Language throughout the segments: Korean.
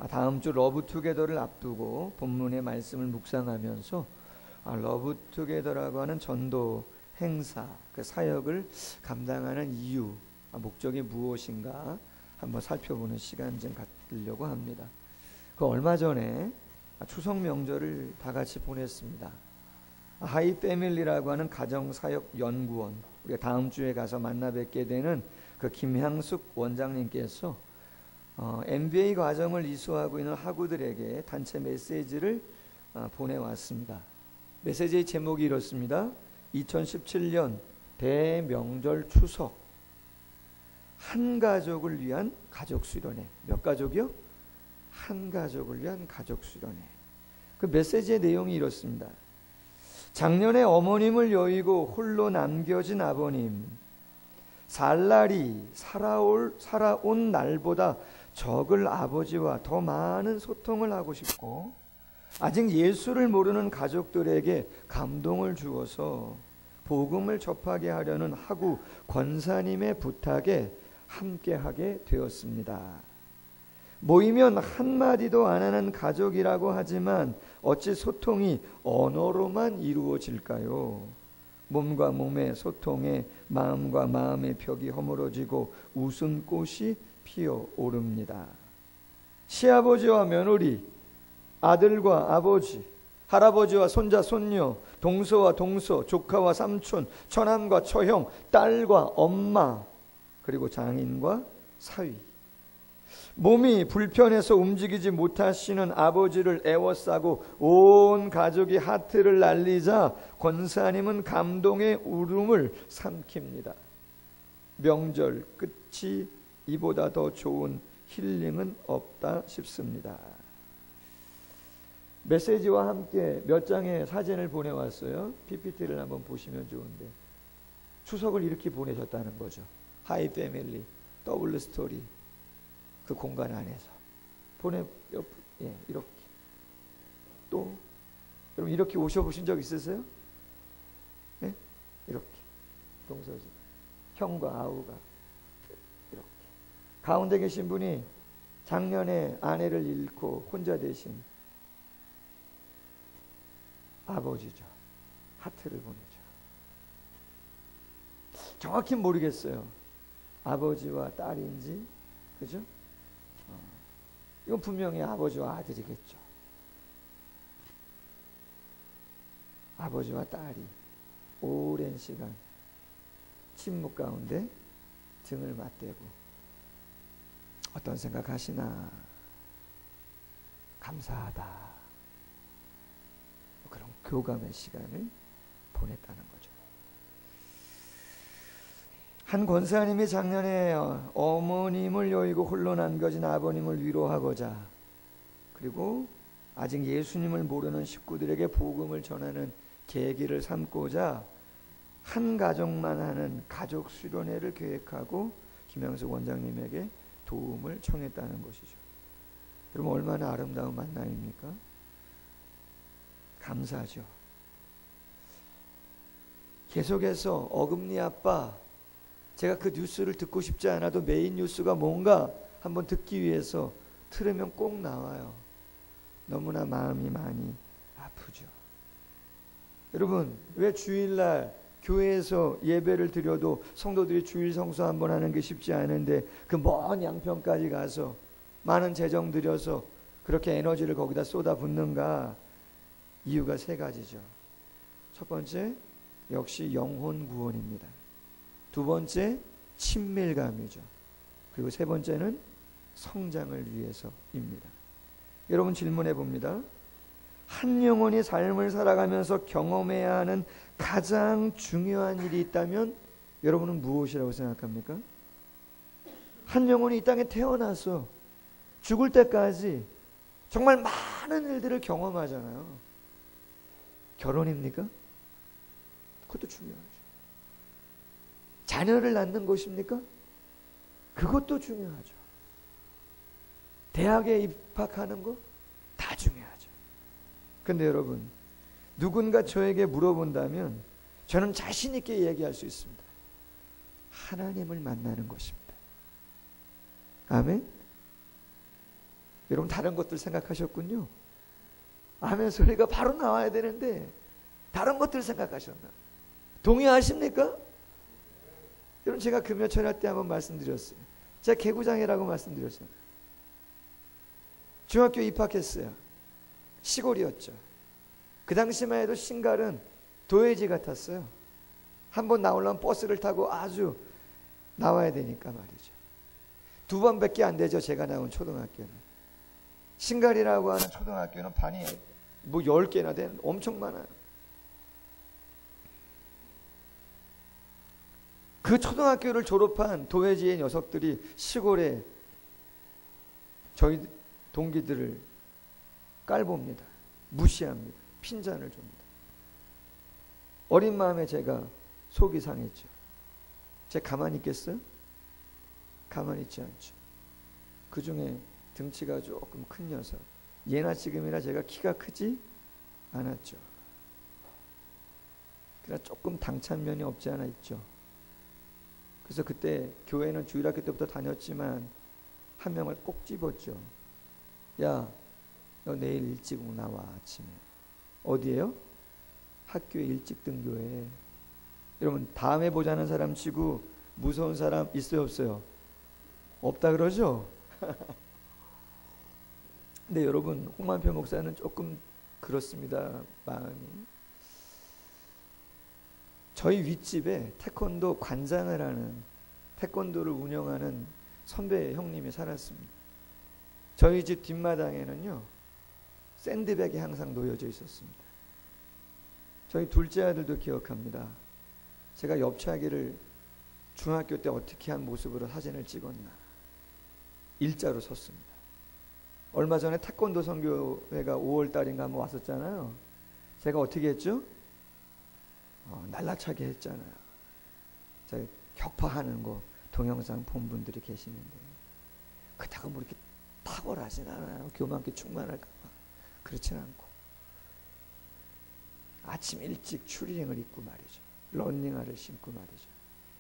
다음 주 러브투게더를 앞두고 본문의 말씀을 묵상하면서 러브투게더라고 하는 전도 행사, 그 사역을 감당하는 이유, 목적이 무엇인가 한번 살펴보는 시간 좀 갖으려고 합니다. 그 얼마 전에 추석 명절을 다 같이 보냈습니다. 하이 패밀리라고 하는 가정사역 연구원, 우리가 다음 주에 가서 만나 뵙게 되는 그 김향숙 원장님께서 MBA 과정을 이수하고 있는 학우들에게 단체 메시지를 보내왔습니다. 메시지의 제목이 이렇습니다. 2017년 대명절 추석, 한 가족을 위한 가족 수련회. 몇 가족이요? 한 가족을 위한 가족 수련회. 그 메시지의 내용이 이렇습니다. 작년에 어머님을 여의고 홀로 남겨진 아버님, 살날이 살아온 날보다 적을 아버지와 더 많은 소통을 하고 싶고, 아직 예수를 모르는 가족들에게 감동을 주어서 복음을 접하게 하려는 하구 권사님의 부탁에 함께하게 되었습니다. 모이면 한마디도 안 하는 가족이라고 하지만 어찌 소통이 언어로만 이루어질까요? 몸과 몸의 소통에 마음과 마음의 벽이 허물어지고 웃음꽃이 피어오릅니다. 시아버지와 며느리, 아들과 아버지, 할아버지와 손자 손녀, 동서와 동서, 조카와 삼촌, 처남과 처형, 딸과 엄마, 그리고 장인과 사위. 몸이 불편해서 움직이지 못하시는 아버지를 애워싸고 온 가족이 하트를 날리자 권사님은 감동의 울음을 삼킵니다. 명절 끝이 이보다 더 좋은 힐링은 없다 싶습니다. 메시지와 함께 몇 장의 사진을 보내왔어요. PPT를 한번 보시면 좋은데, 추석을 이렇게 보내셨다는 거죠. 하이 패밀리, 더블 스토리, 그 공간 안에서 이렇게. 또 여러분 이렇게 오셔보신 적 있으세요? 네? 이렇게 동서집 형과 아우가 이렇게. 가운데 계신 분이 작년에 아내를 잃고 혼자 되신 아버지죠. 하트를 보내죠. 정확히 모르겠어요. 아버지와 딸인지, 그죠? 이건 분명히 아버지와 아들이겠죠. 아버지와 딸이 오랜 시간 침묵 가운데 등을 맞대고 어떤 생각하시나? 감사하다. 그런 교감의 시간을 보냈다는 거죠. 한 권사님이 작년에 어머님을 여의고 홀로 남겨진 아버님을 위로하고자, 그리고 아직 예수님을 모르는 식구들에게 복음을 전하는 계기를 삼고자 한 가족만 하는 가족 수련회를 계획하고 김양숙 원장님에게 도움을 청했다는 것이죠. 여러분 얼마나 아름다운 만남입니까? 감사하죠. 계속해서 어금니 아빠, 제가 그 뉴스를 듣고 싶지 않아도 메인 뉴스가 뭔가 한번 듣기 위해서 틀으면 꼭 나와요. 너무나 마음이 많이 아프죠. 여러분, 왜 주일날 교회에서 예배를 드려도 성도들이 주일 성수 한번 하는 게 쉽지 않은데 그 먼 양평까지 가서 많은 재정 들여서 그렇게 에너지를 거기다 쏟아붓는가? 이유가 세 가지죠. 첫 번째, 역시 영혼 구원입니다. 두 번째, 친밀감이죠. 그리고 세 번째는 성장을 위해서입니다. 여러분 질문해 봅니다. 한 영혼이 삶을 살아가면서 경험해야 하는 가장 중요한 일이 있다면 여러분은 무엇이라고 생각합니까? 한 영혼이 이 땅에 태어나서 죽을 때까지 정말 많은 일들을 경험하잖아요. 결혼입니까? 그것도 중요하죠. 자녀를 낳는 것입니까? 그것도 중요하죠. 대학에 입학하는 거 다 중요하죠. 근데 여러분, 누군가 저에게 물어본다면 저는 자신 있게 얘기할 수 있습니다. 하나님을 만나는 것입니다. 아멘? 여러분 다른 것들 생각하셨군요. 아멘 소리가 바로 나와야 되는데 다른 것들 생각하셨나? 동의하십니까? 여러분 제가 금요철 할 때 한번 말씀드렸어요. 제가 개구장이라고 말씀드렸어요. 중학교 입학했어요. 시골이었죠. 그 당시만 해도 신갈은 도회지 같았어요. 한번 나오려면 버스를 타고 아주 나와야 되니까 말이죠. 2번밖에 안 되죠. 제가 나온 초등학교는. 신갈이라고 하는 초등학교는 반이 뭐 10개나 되는 엄청 많아요. 그 초등학교를 졸업한 도회지의 녀석들이 시골에 저희 동기들을 깔봅니다. 무시합니다. 핀잔을 줍니다. 어린 마음에 제가 속이 상했죠. 제가 가만히 있겠어요? 가만히 있지 않죠. 그 중에 등치가 조금 큰 녀석. 예나 지금이나 제가 키가 크지 않았죠. 그러나 조금 당찬 면이 없지 않아 있죠. 그래서 그때 교회는 주일학교 때부터 다녔지만 한 명을 꼭 집었죠. 야, 너 내일 일찍 나와 아침에. 어디에요? 학교에 일찍 등교해. 여러분 다음에 보자는 사람 치고 무서운 사람 있어요 없어요? 없다 그러죠? 근데 여러분 홍만표 목사는 조금 그렇습니다. 마음이. 저희 윗집에 태권도 관장을 하는 태권도를 운영하는 선배 형님이 살았습니다. 저희 집 뒷마당에는요 샌드백이 항상 놓여져 있었습니다. 저희 둘째 아들도 기억합니다. 제가 옆차기를 중학교 때 어떻게 한 모습으로 사진을 찍었나. 일자로 섰습니다. 얼마 전에 태권도 선교회가 5월달인가 한번 왔었잖아요. 제가 어떻게 했죠? 날라차게 했잖아요. 제가 격파하는 거 동영상 본 분들이 계시는데 그렇다고 뭐 이렇게 탁월하진 않아요. 교만께 충만할까 봐. 그렇진 않고 아침 일찍 추리닝을 입고 말이죠. 런닝화를 신고 말이죠.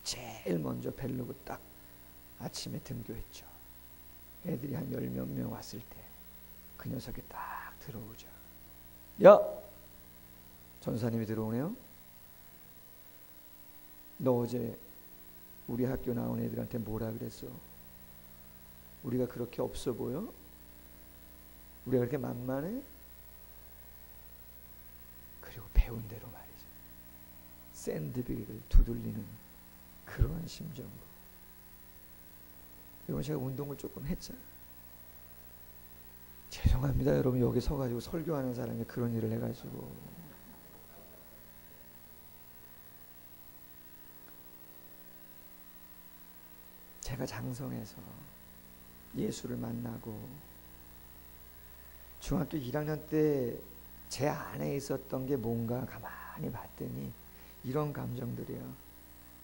제일 먼저 벨르고 딱 아침에 등교했죠. 애들이 한 10몇 명 왔을 때 그 녀석이 딱 들어오죠. 야! 전사님이 들어오네요. 너 어제 우리 학교 나온 애들한테 뭐라 그랬어? 우리가 그렇게 없어 보여? 우리가 그렇게 만만해? 그리고 배운 대로 말이죠. 샌드백을 두들리는 그런 심정으로. 여러분 제가 운동을 조금 했잖아요. 죄송합니다. 여러분 여기 서가지고 설교하는 사람이 그런 일을 해가지고. 제가 장성에서 예수를 만나고 중학교 1학년 때 제 안에 있었던 게 뭔가 가만히 봤더니 이런 감정들이요.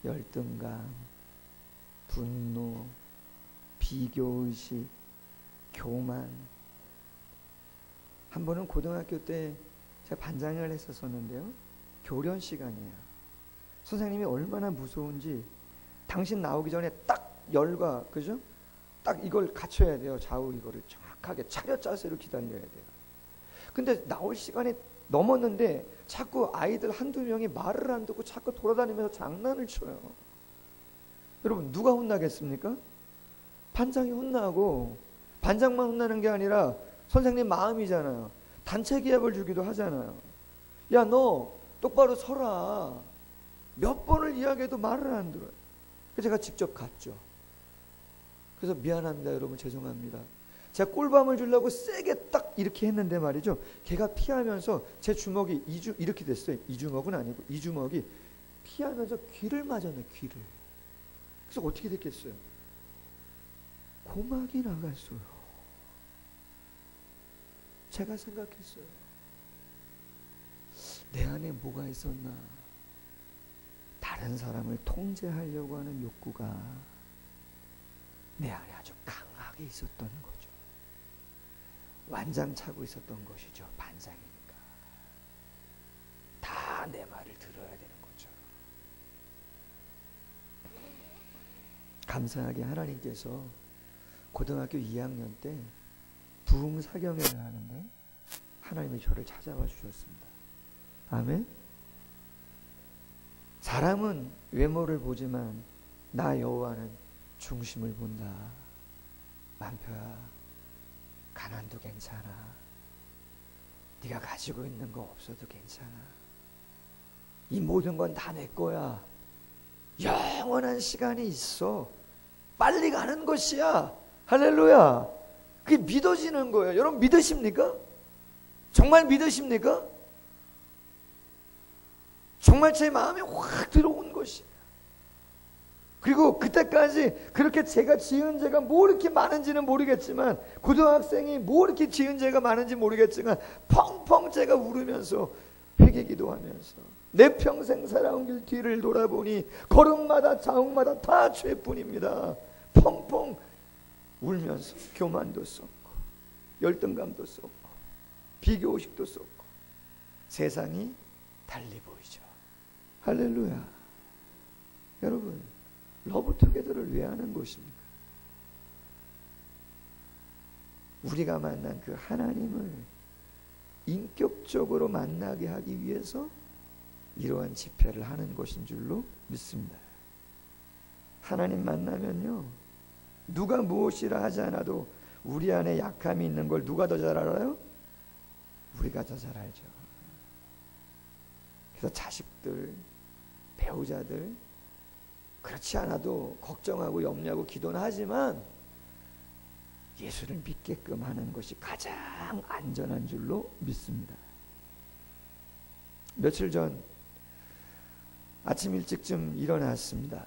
열등감, 분노, 비교의식, 교만. 한 번은 고등학교 때 제가 반장을 했었었는데요. 교련 시간이에요. 선생님이 얼마나 무서운지 당신 나오기 전에 딱 열과 그죠? 딱 이걸 갖춰야 돼요. 좌우 이거를 정확하게 차렷 자세로 기다려야 돼요. 근데 나올 시간이 넘었는데 자꾸 아이들 한두 명이 말을 안 듣고 자꾸 돌아다니면서 장난을 쳐요. 여러분 누가 혼나겠습니까? 반장이 혼나고 반장만 혼나는 게 아니라 선생님 마음이잖아요. 단체 기합을 주기도 하잖아요. 야, 너 똑바로 서라. 몇 번을 이야기해도 말을 안 들어요. 그래서 제가 직접 갔죠. 그래서 미안합니다. 여러분 죄송합니다. 제가 꿀밤을 주려고 세게 딱 이렇게 했는데 말이죠. 걔가 피하면서 제 주먹이 이렇게 됐어요. 이 주먹은 아니고 이 주먹이 피하면서 귀를 맞았네. 귀를. 그래서 어떻게 됐겠어요? 고막이 나갔어요. 제가 생각했어요. 내 안에 뭐가 있었나? 다른 사람을 통제하려고 하는 욕구가 내 안에 아주 강하게 있었던 거죠. 완장 차고 있었던 것이죠. 반장이니까. 다 내 말을 들어야 되는 거죠. 감사하게 하나님께서 고등학교 2학년 때 부흥사경회를 하는데 하나님이 저를 찾아와 주셨습니다. 아멘. 사람은 외모를 보지만 나 여호와는 중심을 본다. 만표야, 가난도 괜찮아. 네가 가지고 있는 거 없어도 괜찮아. 이 모든 건 다 내 거야. 영원한 시간이 있어. 빨리 가는 것이야. 할렐루야. 그게 믿어지는 거예요. 여러분 믿으십니까? 정말 믿으십니까? 정말 제 마음에 확 들어온 것이에요. 그리고 그때까지 그렇게 제가 지은 죄가 뭐 이렇게 많은지는 모르겠지만, 고등학생이 뭐 이렇게 지은 죄가 많은지 모르겠지만 펑펑 제가 울으면서 회개 기도하면서 내 평생 살아온 길 뒤를 돌아보니 걸음마다 자옥마다 다 죄뿐입니다. 펑펑 울면서 교만도 쏟고 열등감도 쏟고 비교의식도 쏟고 세상이 달리 보이죠. 할렐루야. 여러분, 러브투게더를 왜 하는 것입니까? 우리가 만난 그 하나님을 인격적으로 만나게 하기 위해서 이러한 집회를 하는 것인 줄로 믿습니다. 하나님 만나면요, 누가 무엇이라 하지 않아도 우리 안에 약함이 있는 걸 누가 더 잘 알아요? 우리가 더 잘 알죠. 그래서 자식들, 배우자들 그렇지 않아도 걱정하고 염려하고 기도는 하지만 예수를 믿게끔 하는 것이 가장 안전한 줄로 믿습니다. 며칠 전 아침 일찍쯤 일어났습니다.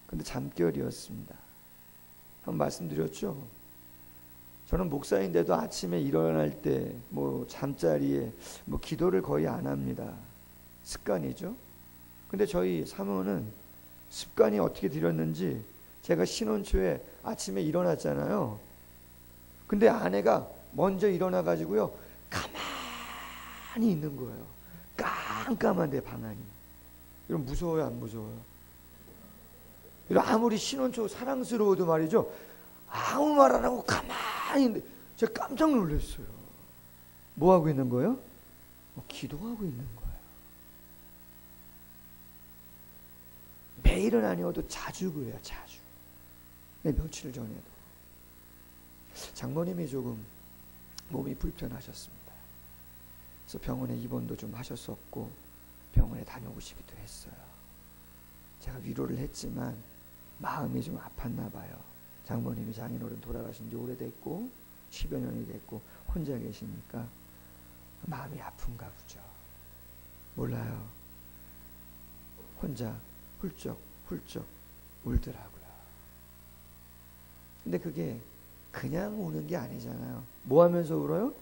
근데 잠결이었습니다. 한번 말씀드렸죠? 저는 목사인데도 아침에 일어날 때 잠자리에 기도를 거의 안 합니다. 습관이죠. 근데 저희 사모는 습관이 어떻게 들였는지, 제가 신혼 초에 아침에 일어났잖아요. 근데 아내가 먼저 일어나 가지고요, 가만히 있는 거예요. 깜깜한데 방 안이. 여러분 무서워요, 안 무서워요? 아무리 신혼 초 사랑스러워도 말이죠, 아무 말 안 하고 가만히 있는데 제가 깜짝 놀랐어요. 뭐 하고 있는 거예요? 기도하고 있는 거예요. 매일은 아니어도 자주 그래요, 자주. 며칠 전에도 장모님이 조금 몸이 불편하셨습니다. 그래서 병원에 입원도 좀 하셨었고 병원에 다녀오시기도 했어요. 제가 위로를 했지만 마음이 좀 아팠나 봐요. 장모님이 장인어른 돌아가신 지 오래됐고 10여 년이 됐고 혼자 계시니까 마음이 아픈가 보죠. 몰라요. 혼자 훌쩍 울더라고요. 근데 그게 그냥 우는 게 아니잖아요. 뭐 하면서 울어요?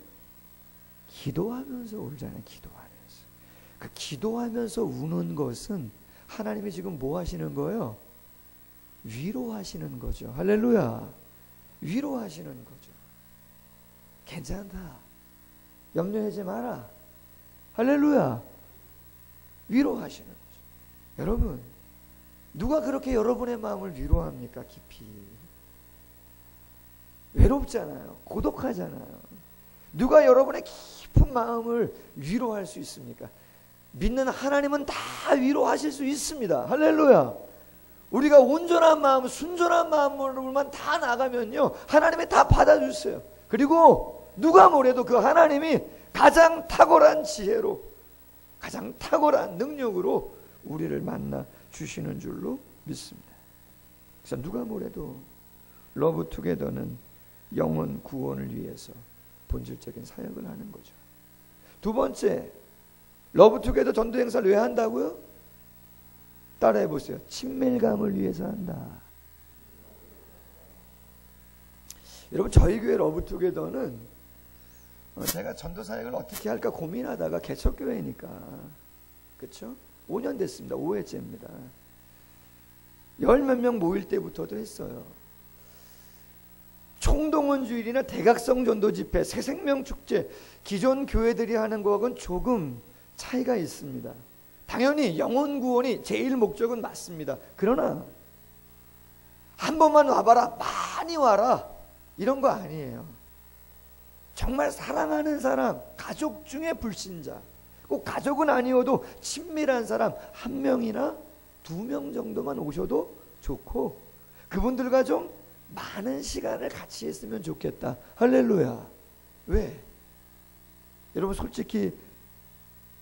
기도하면서 울잖아요. 기도하면서. 그 기도하면서 우는 것은 하나님이 지금 뭐 하시는 거예요? 위로하시는 거죠. 할렐루야. 위로하시는 거죠. 괜찮다. 염려하지 마라. 할렐루야. 위로하시는 거죠. 여러분, 누가 그렇게 여러분의 마음을 위로합니까? 깊이. 외롭잖아요. 고독하잖아요. 누가 여러분의 깊은 마음을 위로할 수 있습니까? 믿는 하나님은 다 위로하실 수 있습니다. 할렐루야. 우리가 온전한 마음, 순전한 마음으로만 다 나가면요, 하나님이 다 받아주세요. 그리고 누가 뭐래도 그 하나님이 가장 탁월한 지혜로, 가장 탁월한 능력으로 우리를 만나 주시는 줄로 믿습니다. 그래서 누가 뭐래도 러브투게더는 영혼 구원을 위해서 본질적인 사역을 하는 거죠. 두 번째, 러브투게더 전도 행사를 왜 한다고요? 따라해 보세요. 친밀감을 위해서 한다. 여러분, 저희 교회 러브투게더는 제가 전도 사역을 어떻게 할까 고민하다가 개척교회니까, 그렇죠? 5년 됐습니다. 5회째입니다. 10몇 명 모일 때부터도 했어요. 총동원 주일이나 대각성 전도 집회, 새생명 축제, 기존 교회들이 하는 거하고는 조금 차이가 있습니다. 당연히 영혼 구원이 제일 목적은 맞습니다. 그러나 한 번만 와봐라, 많이 와라, 이런 거 아니에요. 정말 사랑하는 사람, 가족 중에 불신자, 꼭 가족은 아니어도 친밀한 사람 한 명이나 두 명 정도만 오셔도 좋고 그분들과 좀 많은 시간을 같이 했으면 좋겠다. 할렐루야. 왜? 여러분 솔직히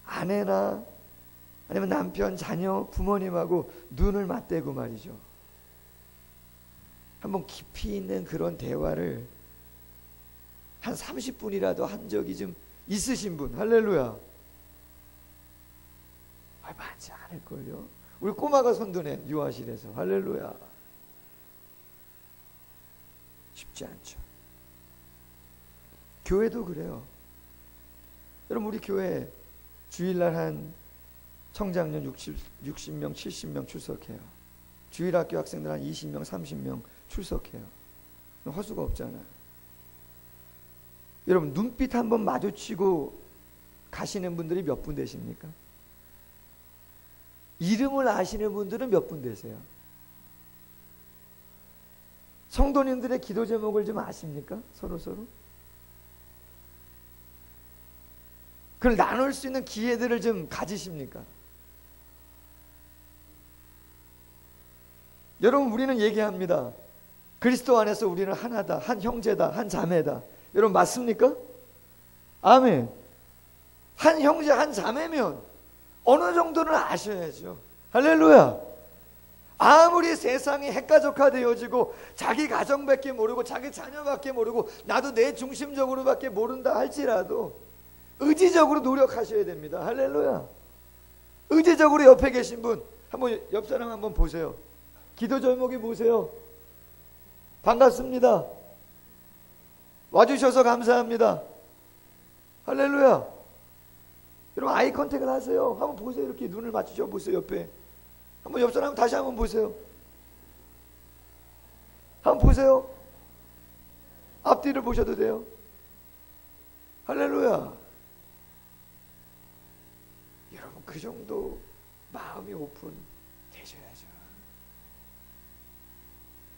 아내나 아니면 남편, 자녀, 부모님하고 눈을 맞대고 말이죠. 한번 깊이 있는 그런 대화를 한 30분이라도 한 적이 좀 있으신 분, 할렐루야. 많지 않을걸요. 우리 꼬마가 손드네, 유아실에서. 할렐루야. 쉽지 않죠. 교회도 그래요. 여러분 우리 교회 주일날 한 청장년 60명, 70명 출석해요. 주일학교 학생들 한 20명, 30명 출석해요. 허수가 없잖아요. 여러분 눈빛 한번 마주치고 가시는 분들이 몇 분 되십니까? 이름을 아시는 분들은 몇 분 되세요? 성도님들의 기도 제목을 좀 아십니까? 서로? 그걸 나눌 수 있는 기회들을 좀 가지십니까? 여러분 우리는 얘기합니다. 그리스도 안에서 우리는 하나다, 한 형제다, 한 자매다. 여러분 맞습니까? 아멘. 한 형제, 한 자매면 어느 정도는 아셔야죠. 할렐루야. 아무리 세상이 핵가족화되어지고 자기 가정밖에 모르고 자기 자녀밖에 모르고 나도 내 중심적으로밖에 모른다 할지라도 의지적으로 노력하셔야 됩니다. 할렐루야. 의지적으로 옆에 계신 분 한번 옆 사람 한번 보세요. 기도 제목이 뭐세요? 반갑습니다. 와주셔서 감사합니다. 할렐루야. 여러분 아이 컨택을 하세요. 한번 보세요. 이렇게 눈을 맞추셔 보세요. 옆에 한번 옆 사람 다시 한번 보세요. 한번 보세요. 앞뒤를 보셔도 돼요. 할렐루야. 여러분 그 정도 마음이 오픈 되셔야죠.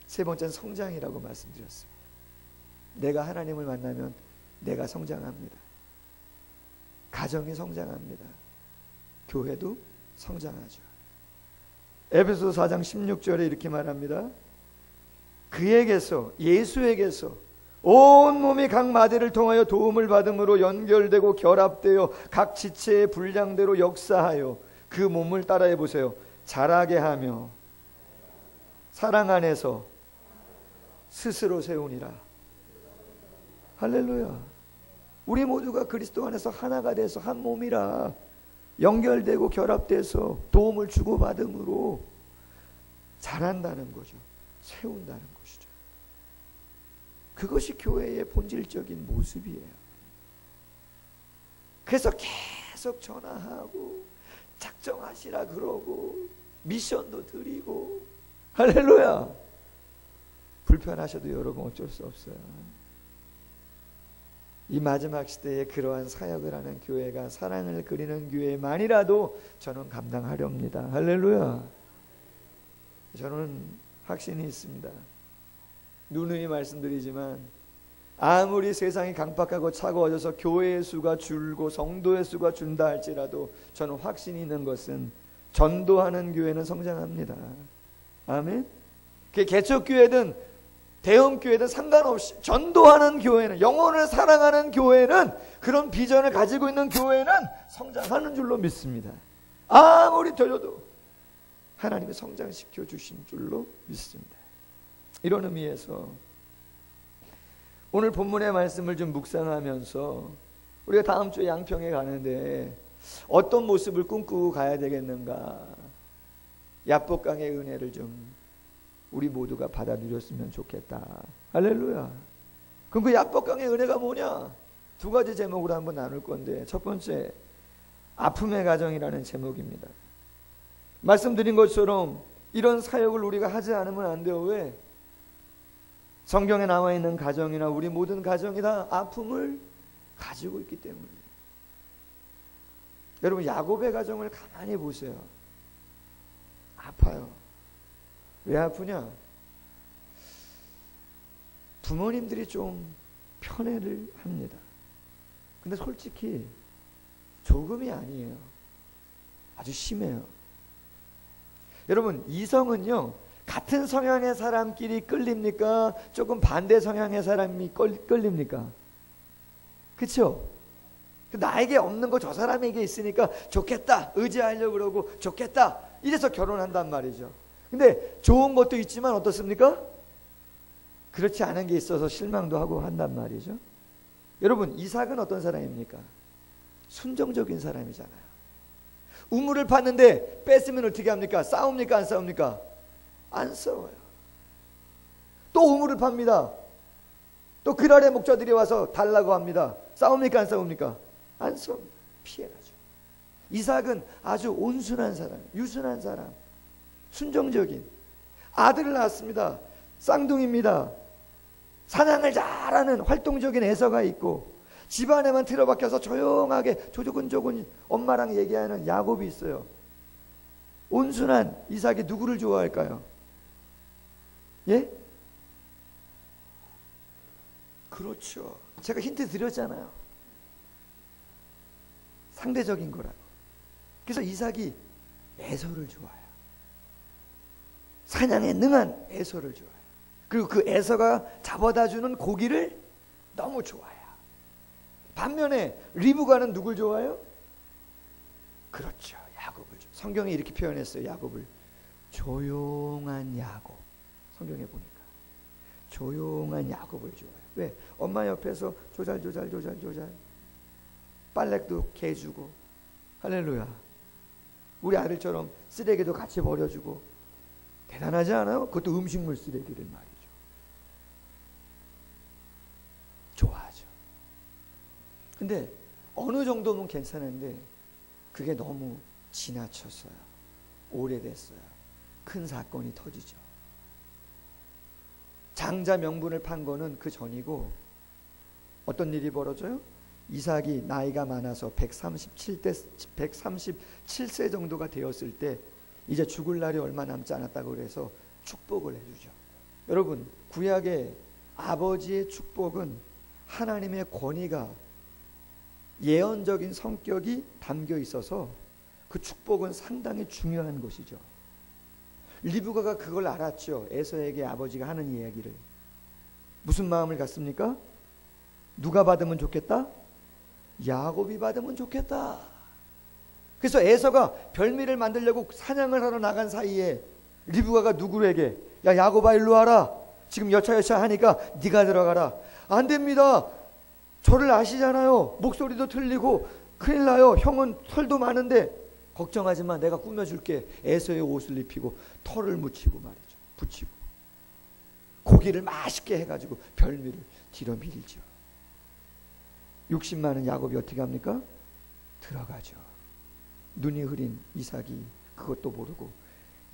세 번째는 성장이라고 말씀드렸습니다. 내가 하나님을 만나면 내가 성장합니다. 가정이 성장합니다. 교회도 성장하죠. 에베소서 4장 16절에 이렇게 말합니다. 그에게서, 예수에게서 온 몸이 각 마디를 통하여 도움을 받음으로 연결되고 결합되어 각 지체의 분량대로 역사하여 그 몸을 따라해 보세요. 자라게 하며 사랑 안에서 스스로 세우니라. 할렐루야. 우리 모두가 그리스도 안에서 하나가 돼서 한 몸이라 연결되고 결합돼서 도움을 주고받음으로 자란다는 거죠. 세운다는 것이죠. 그것이 교회의 본질적인 모습이에요. 그래서 계속 전화하고 작정하시라 그러고 미션도 드리고 할렐루야. 불편하셔도 여러분 어쩔 수 없어요. 이 마지막 시대에 그러한 사역을 하는 교회가 사랑을 그리는 교회만이라도 저는 감당하렵니다. 할렐루야. 저는 확신이 있습니다. 누누이 말씀드리지만 아무리 세상이 강팍하고 차가워져서 교회의 수가 줄고 성도의 수가 준다 할지라도 저는 확신이 있는 것은 전도하는 교회는 성장합니다. 아멘. 그게 개척교회든 대형교회든 상관없이 전도하는 교회는, 영혼을 사랑하는 교회는, 그런 비전을 가지고 있는 교회는 성장하는 줄로 믿습니다. 아무리 되려도 하나님이 성장시켜 주신 줄로 믿습니다. 이런 의미에서 오늘 본문의 말씀을 좀 묵상하면서 우리가 다음 주에 양평에 가는데 어떤 모습을 꿈꾸고 가야 되겠는가, 야복강의 은혜를 좀 우리 모두가 받아 누렸으면 좋겠다. 할렐루야. 그럼 그 야복강의 은혜가 뭐냐? 두 가지 제목으로 한번 나눌 건데, 첫 번째 아픔의 가정이라는 제목입니다. 말씀드린 것처럼 이런 사역을 우리가 하지 않으면 안 돼요. 왜? 성경에 나와 있는 가정이나 우리 모든 가정이 다 아픔을 가지고 있기 때문에. 여러분 야곱의 가정을 가만히 보세요. 아파요. 왜 아프냐? 부모님들이 좀 편애를 합니다. 근데 솔직히 조금이 아니에요. 아주 심해요. 여러분, 이성은요, 같은 성향의 사람끼리 끌립니까? 조금 반대 성향의 사람이 끌립니까? 그렇죠? 나에게 없는 거 저 사람에게 있으니까 좋겠다, 의지하려고 그러고 좋겠다, 이래서 결혼한단 말이죠. 근데 좋은 것도 있지만 어떻습니까? 그렇지 않은 게 있어서 실망도 하고 한단 말이죠. 여러분, 이삭은 어떤 사람입니까? 순종적인 사람이잖아요. 우물을 팠는데 뺐으면 어떻게 합니까? 싸웁니까? 안 싸웁니까? 안 싸워요. 또 우물을 팝니다. 또 그랄의 목자들이 와서 달라고 합니다. 싸웁니까? 안 싸웁니까? 안 싸웁니다. 피해가죠. 이삭은 아주 온순한 사람, 유순한 사람, 순종적인. 아들을 낳았습니다. 쌍둥이입니다. 사냥을 잘하는 활동적인 에서가 있고, 집안에만 틀어박혀서 조용하게 조곤조곤 엄마랑 얘기하는 야곱이 있어요. 온순한 이삭이 누구를 좋아할까요? 예? 그렇죠. 제가 힌트 드렸잖아요. 상대적인 거라고. 그래서 이삭이 에서를 좋아해요. 사냥에 능한 에서를 좋아해요. 그리고 그 에서가 잡아다 주는 고기를 너무 좋아해요. 반면에 리브가는 누굴 좋아해요? 그렇죠. 야곱을 좋아해요. 성경이 이렇게 표현했어요. 야곱을. 조용한 야곱. 성경에 보니까. 조용한 야곱을 좋아해요. 왜? 엄마 옆에서 조잘조잘 빨래도 개주고, 할렐루야. 우리 아들처럼 쓰레기도 같이 버려주고, 대단하지 않아요? 그것도 음식물 쓰레기를 말이죠. 좋아하죠. 근데 어느 정도면 괜찮은데 그게 너무 지나쳤어요. 오래됐어요. 큰 사건이 터지죠. 장자 명분을 판 거는 그 전이고, 어떤 일이 벌어져요? 이삭이 나이가 많아서 137세 정도가 되었을 때 이제 죽을 날이 얼마 남지 않았다고 그래서 축복을 해주죠. 여러분, 구약의 아버지의 축복은 하나님의 권위가, 예언적인 성격이 담겨 있어서 그 축복은 상당히 중요한 것이죠. 리브가가 그걸 알았죠. 에서에게 아버지가 하는 이야기를. 무슨 마음을 갖습니까? 누가 받으면 좋겠다? 야곱이 받으면 좋겠다. 그래서 에서가 별미를 만들려고 사냥을 하러 나간 사이에 리브가가 누구에게, 야 야곱아 일로 와라, 지금 여차여차 하니까 네가 들어가라. 안 됩니다. 저를 아시잖아요. 목소리도 틀리고 큰일 나요. 형은 털도 많은데. 걱정하지 마, 내가 꾸며줄게. 에서의 옷을 입히고 털을 묻히고 말이죠. 붙이고 고기를 맛있게 해가지고 별미를 뒤로 밀죠. 욕심 많은 야곱이 어떻게 합니까? 들어가죠. 눈이 흐린 이삭이 그것도 모르고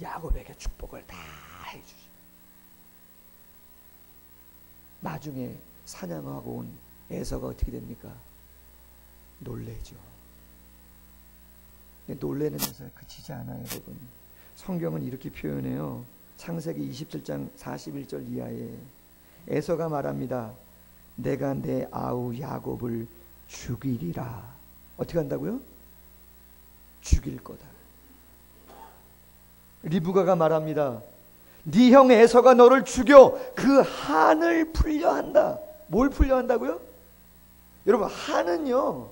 야곱에게 축복을 다 해주죠. 나중에 사냥하고 온 에서가 어떻게 됩니까? 놀래죠. 놀래는 데서 그치지 않아요, 여러분. 성경은 이렇게 표현해요. 창세기 27장 41절 이하에 에서가 말합니다. 내가 내 아우 야곱을 죽이리라. 어떻게 한다고요? 죽일 거다. 리브가가 말합니다. 네 형 에서가 너를 죽여 그 한을 풀려 한다. 뭘 풀려 한다고요? 여러분, 한은요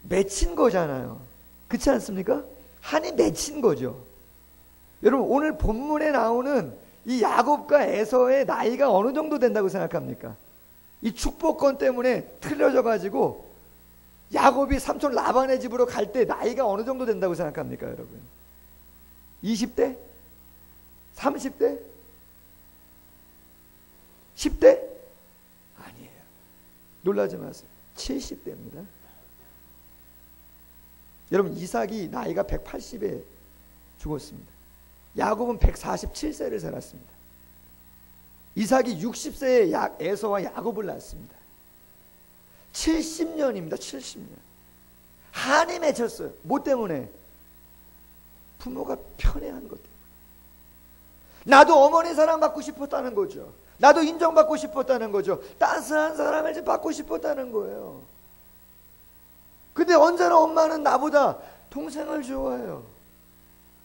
맺힌 거잖아요. 그렇지 않습니까? 한이 맺힌 거죠. 여러분, 오늘 본문에 나오는 이 야곱과 에서의 나이가 어느 정도 된다고 생각합니까? 이 축복권 때문에 틀려져 가지고 야곱이 삼촌 라반의 집으로 갈 때 나이가 어느 정도 된다고 생각합니까, 여러분? 20대? 30대? 10대? 아니에요. 놀라지 마세요. 70대입니다. 여러분, 이삭이 나이가 180에 죽었습니다. 야곱은 147세를 살았습니다. 이삭이 60세에 에서와 야곱을 낳았습니다. 70년입니다. 70년. 한이 맺혔어요. 뭐 때문에? 부모가 편애한 것 때문에. 나도 어머니 사랑받고 싶었다는 거죠. 나도 인정받고 싶었다는 거죠. 따스한 사랑을 좀 받고 싶었다는 거예요. 근데 언제나 엄마는 나보다 동생을 좋아해요.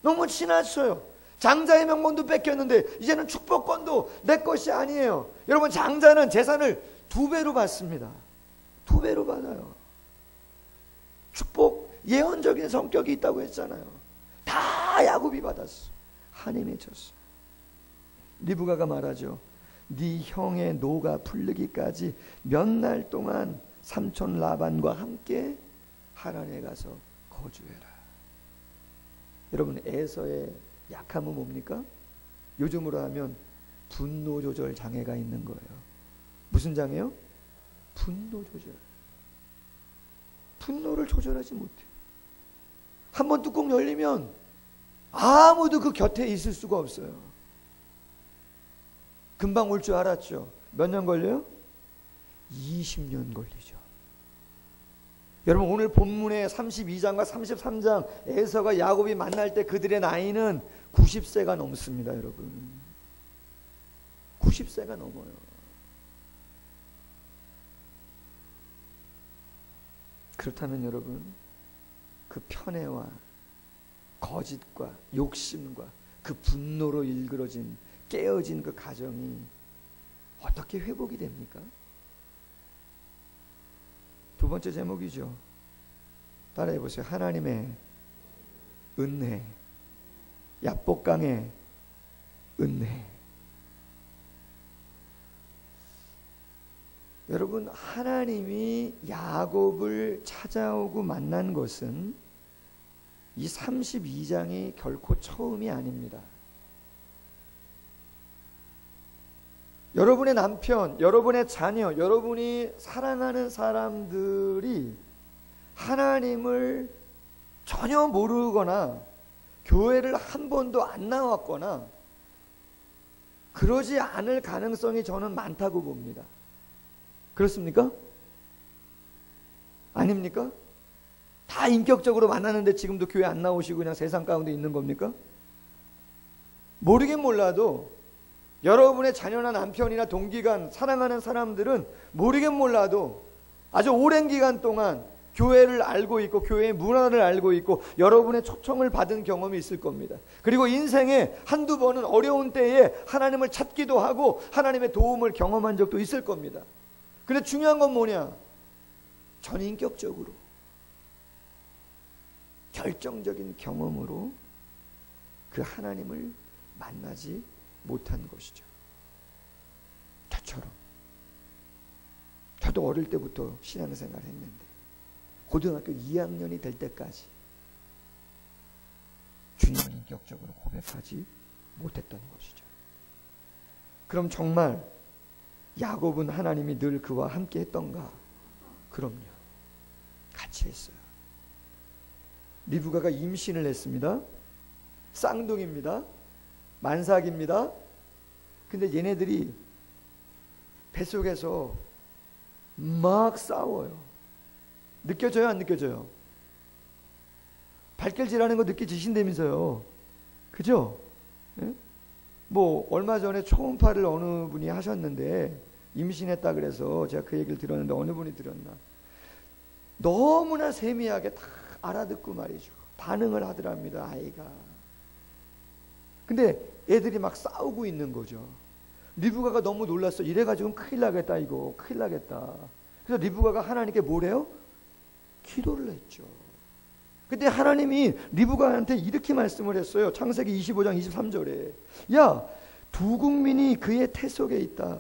너무 친하셔요. 장자의 명분도 뺏겼는데 이제는 축복권도 내 것이 아니에요. 여러분, 장자는 재산을 2배로 받습니다. 2배로 받아요. 축복, 예언적인 성격이 있다고 했잖아요. 다 야곱이 받았어. 한이 맺혔어. 리브가가 말하죠. 네 형의 노가 풀리기까지 몇 날 동안 삼촌 라반과 함께 하란에 가서 거주해라. 여러분, 에서의 약함은 뭡니까? 요즘으로 하면 분노 조절 장애가 있는 거예요. 무슨 장애요? 분노 조절. 분노를 조절하지 못해요. 한번 뚜껑 열리면 아무도 그 곁에 있을 수가 없어요. 금방 올 줄 알았죠. 몇 년 걸려요? 20년 걸리죠. 여러분, 오늘 본문의 32장과 33장 에서가 야곱이 만날 때 그들의 나이는 90세가 넘습니다. 여러분, 90세가 넘어요. 그렇다면 여러분, 그 편애와 거짓과 욕심과 그 분노로 일그러진 깨어진 그 가정이 어떻게 회복이 됩니까? 두 번째 제목이죠. 따라해 보세요. 하나님의 은혜. 야복강의 은혜. 여러분, 하나님이 야곱을 찾아오고 만난 것은 이 32장이 결코 처음이 아닙니다. 여러분의 남편, 여러분의 자녀, 여러분이 사랑하는 사람들이 하나님을 전혀 모르거나 교회를 한 번도 안 나왔거나 그러지 않을 가능성이 저는 많다고 봅니다. 그렇습니까? 아닙니까? 다 인격적으로 만나는데 지금도 교회 안 나오시고 그냥 세상 가운데 있는 겁니까? 모르긴 몰라도 여러분의 자녀나 남편이나 동기간 사랑하는 사람들은 모르긴 몰라도 아주 오랜 기간 동안 교회를 알고 있고 교회의 문화를 알고 있고 여러분의 초청을 받은 경험이 있을 겁니다. 그리고 인생에 한두 번은 어려운 때에 하나님을 찾기도 하고 하나님의 도움을 경험한 적도 있을 겁니다. 근데 중요한 건 뭐냐? 전인격적으로 결정적인 경험으로 그 하나님을 만나지 못한 것이죠. 저처럼. 저도 어릴 때부터 신앙생활 했는데 고등학교 2학년이 될 때까지 주님을 인격적으로 고백하지 못했던 것이죠. 그럼 정말 야곱은 하나님이 늘 그와 함께 했던가? 그럼요. 같이 했어요. 리브가가 임신을 했습니다. 쌍둥이입니다. 만삭입니다. 근데 얘네들이 뱃속에서 막 싸워요. 느껴져요? 안 느껴져요? 발길질하는 거 느껴지신다면서요. 그죠? 예? 뭐 얼마 전에 초음파를 어느 분이 하셨는데 임신했다 그래서 제가 그 얘기를 들었는데 어느 분이 들었나? 너무나 세미하게 다 알아듣고 말이죠. 반응을 하더랍니다. 아이가. 근데 애들이 막 싸우고 있는 거죠. 리브가가 너무 놀랐어. 이래가지고 큰일 나겠다 이거. 큰일 나겠다. 그래서 리브가가 하나님께 뭐래요? 기도를 했죠. 그때 하나님이 리브가한테 이렇게 말씀을 했어요. 창세기 25장 23절에 야, 두 국민이 그의 태 속에 있다.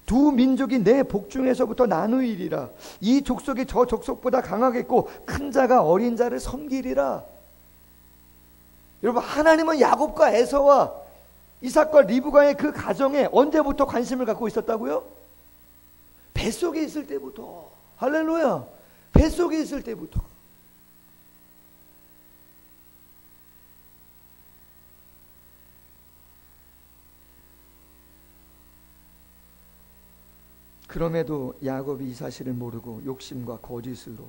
두 민족이 내 복중에서부터 나누이리라. 이 족속이 저 족속보다 강하겠고 큰 자가 어린 자를 섬기리라. 여러분, 하나님은 야곱과 에서와 이삭과 리브가의 그 가정에 언제부터 관심을 갖고 있었다고요? 뱃속에 있을 때부터. 할렐루야. 뱃속에 있을 때부터. 그럼에도 야곱이 이 사실을 모르고 욕심과 거짓으로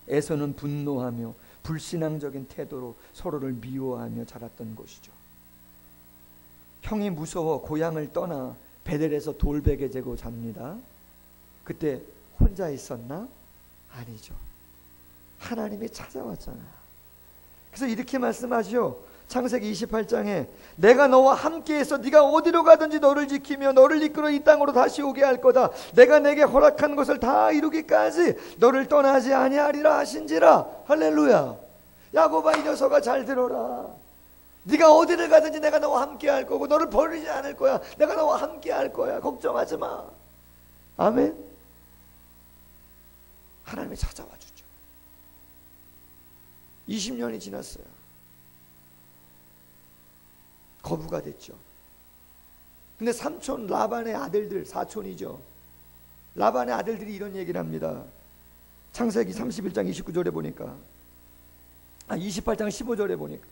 에서는 분노하며 불신앙적인 태도로 서로를 미워하며 자랐던 것이죠. 형이 무서워 고향을 떠나 베델에서 돌베개 재고 잡니다. 그때 혼자 있었나? 아니죠. 하나님이 찾아왔잖아요. 그래서 이렇게 말씀하시오. 창세기 28장에 내가 너와 함께해서 네가 어디로 가든지 너를 지키며 너를 이끌어 이 땅으로 다시 오게 할 거다. 내가 내게 허락한 것을 다 이루기까지 너를 떠나지 아니하리라 하신지라. 할렐루야. 야곱아, 이 녀석아, 잘 들어라. 네가 어디를 가든지 내가 너와 함께 할 거고 너를 버리지 않을 거야. 내가 너와 함께 할 거야. 걱정하지 마. 아멘. 하나님이 찾아와 주죠. 20년이 지났어요. 거부가 됐죠. 근데 삼촌 라반의 아들들, 사촌이죠. 라반의 아들들이 이런 얘기를 합니다. 창세기 31장 29절에 보니까 28장 15절에 보니까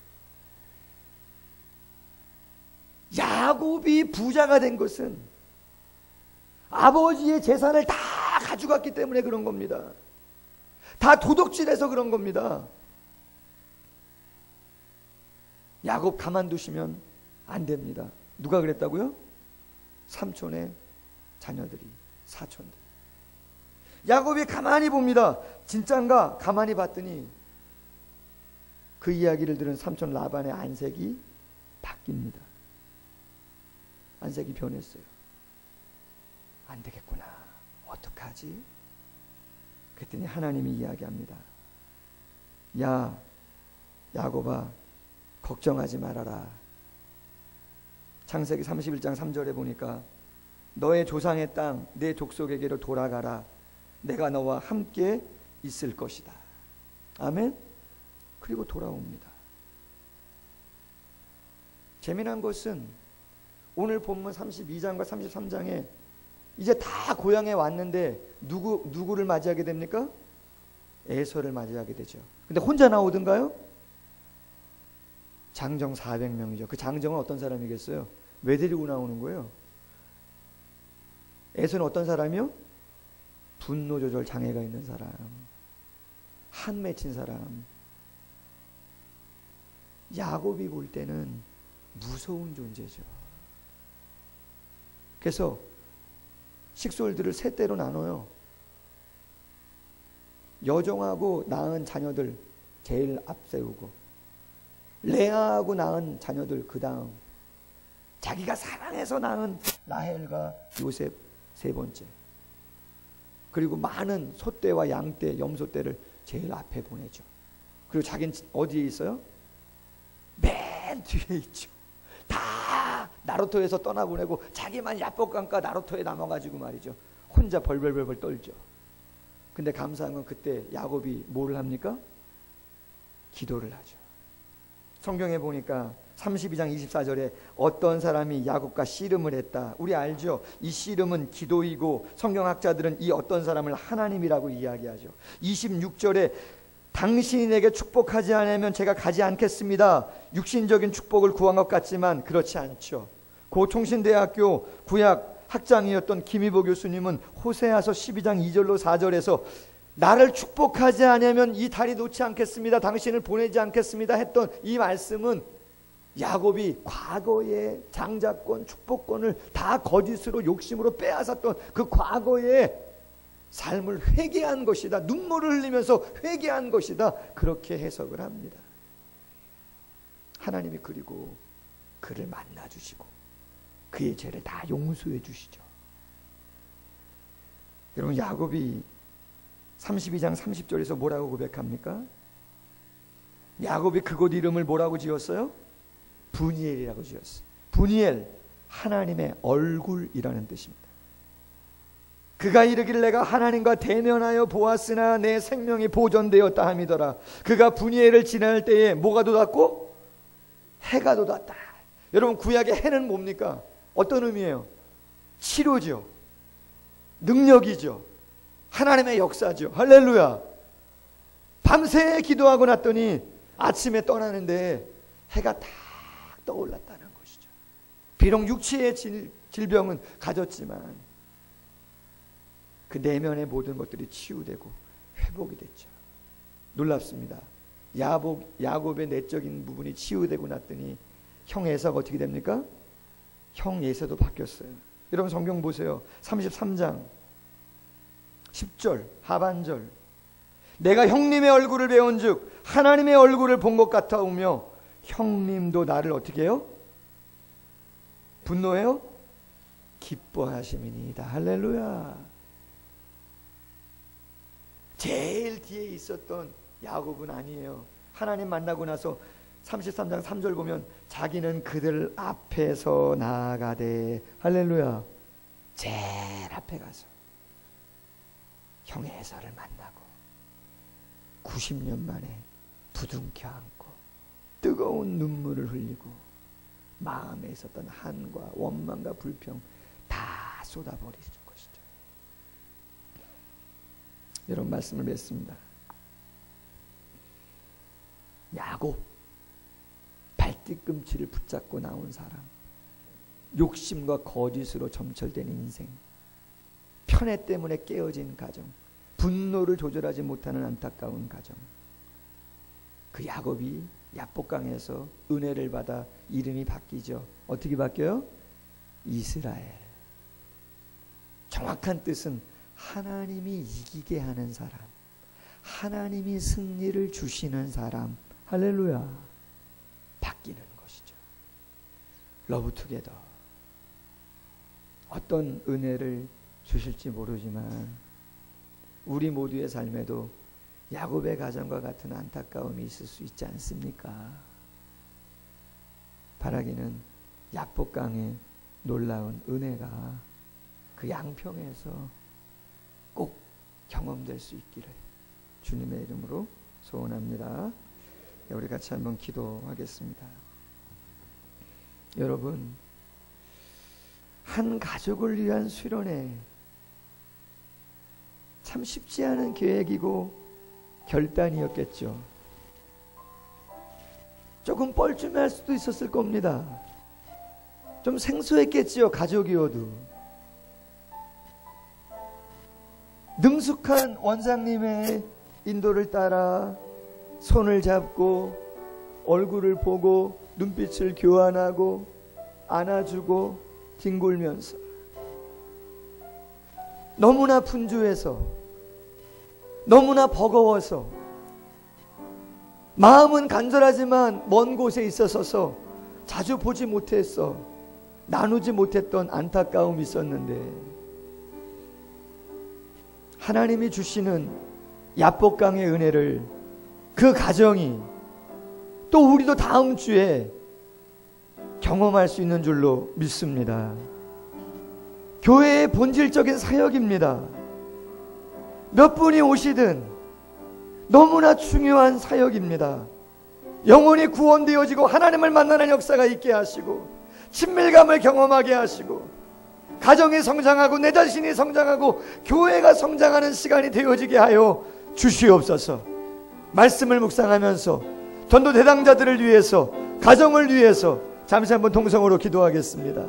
야곱이 부자가 된 것은 아버지의 재산을 다 가져갔기 때문에 그런 겁니다. 다 도둑질해서 그런 겁니다. 야곱 가만두시면 안 됩니다. 누가 그랬다고요? 삼촌의 자녀들이, 사촌들이. 야곱이 가만히 봅니다. 진짠가? 가만히 봤더니 그 이야기를 들은 삼촌 라반의 안색이 바뀝니다. 안색이 변했어요. 안 되겠구나. 어떡하지? 그랬더니 하나님이 이야기합니다. 야, 야곱아, 걱정하지 말아라. 창세기 31장 3절에 보니까 너의 조상의 땅, 내 족속에게로 돌아가라. 내가 너와 함께 있을 것이다. 아멘? 그리고 돌아옵니다. 재미난 것은 오늘 본문 32장과 33장에 이제 다 고향에 왔는데 누구를 맞이하게 됩니까? 에서를 맞이하게 되죠. 근데 혼자 나오던가요? 장정 400명이죠. 그 장정은 어떤 사람이겠어요? 왜 데리고 나오는 거예요? 에서는 어떤 사람이요? 분노 조절 장애가 있는 사람, 한 맺힌 사람. 야곱이 볼 때는 무서운 존재죠. 그래서 식솔들을 세 대로 나눠요. 여종하고 낳은 자녀들 제일 앞세우고, 레아하고 낳은 자녀들 그 다음, 자기가 사랑해서 낳은 라헬과 요셉 세 번째, 그리고 많은 소떼와 양떼, 염소떼를 제일 앞에 보내죠. 그리고 자기는 어디에 있어요? 맨 뒤에 있죠. 다 나루토에서 떠나보내고 자기만 야복강가 나루토에 남아가지고 말이죠. 혼자 벌벌벌벌 떨죠. 근데 감사한 건 그때 야곱이 뭐를 합니까? 기도를 하죠. 성경에 보니까 32장 24절에 어떤 사람이 야곱과 씨름을 했다. 우리 알죠? 이 씨름은 기도이고 성경학자들은 이 어떤 사람을 하나님이라고 이야기하죠. 26절에 당신이 내게 축복하지 않으면 제가 가지 않겠습니다. 육신적인 축복을 구한 것 같지만 그렇지 않죠. 고 총신대학교 구약 학장이었던 김희보 교수님은 호세아서 12장 2절로 4절에서 나를 축복하지 않으면 이 다리 놓지 않겠습니다. 당신을 보내지 않겠습니다 했던 이 말씀은 야곱이 과거의 장자권, 축복권을 다 거짓으로 욕심으로 빼앗았던 그 과거의 삶을 회개한 것이다. 눈물을 흘리면서 회개한 것이다. 그렇게 해석을 합니다. 하나님이 그리고 그를 만나주시고 그의 죄를 다 용서해 주시죠. 여러분, 야곱이 32장 30절에서 뭐라고 고백합니까? 야곱이 그곳 이름을 뭐라고 지었어요? 분이엘이라고 지었어요. 분이엘, 하나님의 얼굴이라는 뜻입니다. 그가 이르기를 내가 하나님과 대면하여 보았으나 내 생명이 보존되었다 함이더라. 그가 분이엘을 지날 때에 뭐가 돋았고? 해가 돋았다. 여러분, 구약의 해는 뭡니까? 어떤 의미예요? 치료죠. 능력이죠. 하나님의 역사죠. 할렐루야. 밤새 기도하고 났더니 아침에 떠나는데 해가 딱 떠올랐다는 것이죠. 비록 육체의 질병은 가졌지만 그 내면의 모든 것들이 치유되고 회복이 됐죠. 놀랍습니다. 야곱의 내적인 부분이 치유되고 났더니 형 에사가 어떻게 됩니까? 형 에사도 바뀌었어요. 여러분 성경 보세요. 33장 10절 하반절. 내가 형님의 얼굴을 배운즉 하나님의 얼굴을 본 것 같아오며 형님도 나를 어떻게 해요? 분노해요? 기뻐하심이니이다. 할렐루야. 제일 뒤에 있었던 야곱은 아니에요. 하나님 만나고 나서 33장 3절 보면 자기는 그들 앞에서 나아가되, 할렐루야, 제일 앞에 가서 형의 에서를 만나고 90년 만에 부둥켜 안고 뜨거운 눈물을 흘리고 마음에 있었던 한과 원망과 불평 다 쏟아버릴 것이죠. 여러분 말씀을 맺습니다. 야곱, 발뒤꿈치를 붙잡고 나온 사람, 욕심과 거짓으로 점철된 인생, 편애 때문에 깨어진 가정, 분노를 조절하지 못하는 안타까운 가정. 그 야곱이 야복강에서 은혜를 받아 이름이 바뀌죠. 어떻게 바뀌어요? 이스라엘. 정확한 뜻은 하나님이 이기게 하는 사람, 하나님이 승리를 주시는 사람. 할렐루야. 바뀌는 것이죠. 러브투게더. 어떤 은혜를 주실지 모르지만 우리 모두의 삶에도 야곱의 가정과 같은 안타까움이 있을 수 있지 않습니까? 바라기는 야복강의 놀라운 은혜가 그 양평에서 꼭 경험될 수 있기를 주님의 이름으로 소원합니다. 우리 같이 한번 기도하겠습니다. 여러분, 한 가족을 위한 수련회, 참 쉽지 않은 계획이고 결단이었겠죠. 조금 뻘쭘할 수도 있었을 겁니다. 좀 생소했겠지요, 가족이어도. 능숙한 원장님의 인도를 따라 손을 잡고 얼굴을 보고 눈빛을 교환하고 안아주고 뒹굴면서 너무나 분주해서 너무나 버거워서 마음은 간절하지만 먼 곳에 있어서 자주 보지 못했어 나누지 못했던 안타까움이 있었는데 하나님이 주시는 야복강의 은혜를 그 가정이 또 우리도 다음 주에 경험할 수 있는 줄로 믿습니다. 교회의 본질적인 사역입니다. 몇 분이 오시든 너무나 중요한 사역입니다. 영혼이 구원되어지고 하나님을 만나는 역사가 있게 하시고 친밀감을 경험하게 하시고 가정이 성장하고 내 자신이 성장하고 교회가 성장하는 시간이 되어지게 하여 주시옵소서. 말씀을 묵상하면서 전도 대상자들을 위해서 가정을 위해서 잠시 한번 통성으로 기도하겠습니다.